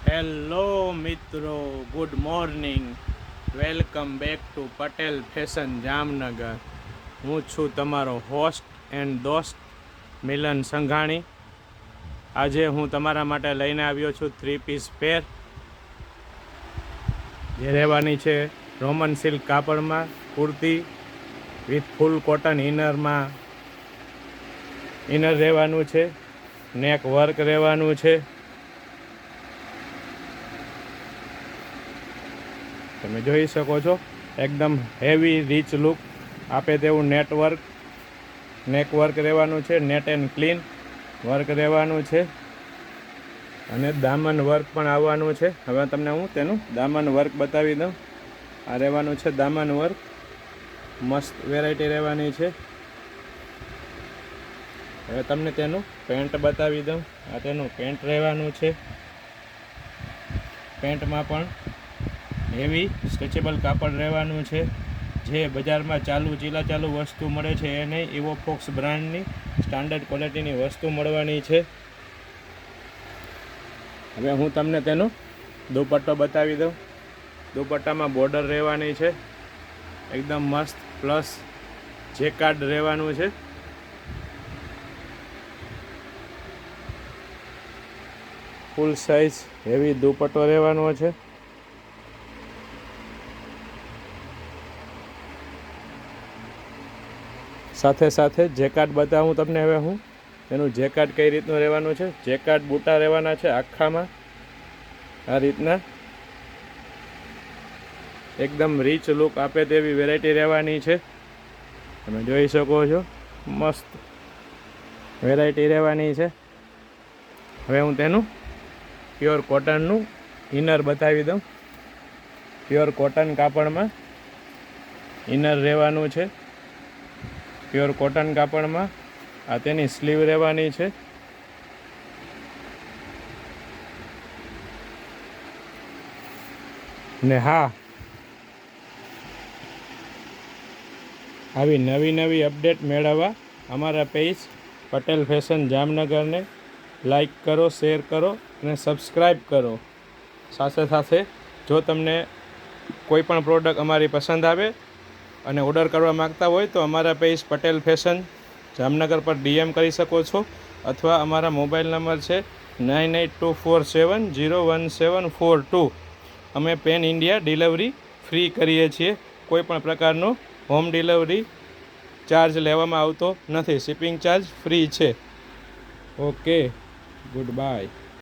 Hello મિત્રો, good morning. Welcome back to Patel fashion Jamnagar. હું છું તમારો હોસ્ટ એન્ડ દોસ્ત મિલન સંઘાણી. આજે હું તમારા માટે લઈને આવ્યો છું 3 પીસ પેર, જે રહેવાની છે રોમન સિલ્ક કાપડમાં કુર્તી વિથ ફૂલ કોટન ઇનરમાં. ઇનર રહેવાનું છે, નેક વર્ક રહેવાનું છે. તમે જોઈ શકો છો, એકદમ હેવી રીચ લુક આપે તેવું નેક વર્ક રહેવાનું છે. નેટ એન્ડ ક્લીન વર્ક રહેવાનું છે અને દામન વર્ક પણ આવવાનું છે. હવે તમને હું તેનું દામન વર્ક બતાવી દઉં. આ રહેવાનું છે દામન વર્ક, મસ્ત વેરાયટી રહેવાની છે. હવે તમને તેનું પેન્ટ બતાવી દઉં. આ તેનું પેન્ટ રહેવાનું છે. પેન્ટમાં પણ હેવી સ્ટ્રેચેબલ કાપડ રહેવાનું છે. જે બજારમાં ચાલુ વસ્તુ મળે છે એ નહીં, ઇવોફોક્સ બ્રાન્ડની સ્ટાન્ડર્ડ ક્વોલિટીની વસ્તુ મળવાની છે. હવે હું તમને તેનો દુપટ્ટો બતાવી દઉં. દુપટ્ટામાં બોર્ડર રહેવાની છે, એકદમ મસ્ત, પ્લસ જેકાર્ડ રહેવાનું છે. ફૂલ સાઇઝ હેવી દુપટ્ટો રહેવાનો છે. સાથે સાથે જેકાર્ડ બતાવું તમને. હવે હું તેનું જેકાર્ડ કઈ રીતનું રહેવાનું છે. જેકાર્ડ બૂટા રહેવાના છે આખામાં, આ રીતના એકદમ રીચ લુક આપે તેવી વેરાયટી રહેવાની છે. તમે જોઈ શકો છો, મસ્ત વેરાયટી રહેવાની છે. હવે હું તેનું પ્યોર કોટનનું ઇનર બતાવી દઉં. પ્યોર કોટન કાપડમાં ઇનર રહેવાનું છે. પ્યોર કોટન કાપડમાં આ તેની સ્લીવ રહેવાની છે. ને હા, આવી નવી અપડેટ મેળવવા અમારા પેજ પટેલ ફેશન જામનગરને લાઈક કરો, શેર કરો અને સબસ્ક્રાઈબ કરો. સાથે જો તમને કોઈ પણ પ્રોડક્ટ અમારી પસંદ આવે અને ઓર્ડર કરવા માગતા હોય તો અમારા પેજ પટેલ ફેશન જામનગર પર DM કરી શકો છો, અથવા અમારા મોબાઈલ નંબર છે 9824701742. અમે પેન ઇન્ડિયા ડિલિવરી ફ્રી કરીએ છીએ. કોઈ પણ પ્રકારનો હોમ ડિલિવરી ચાર્જ લેવામાં આવતો નથી. શિપિંગ ચાર્જ ફ્રી છે. Okay, good bye.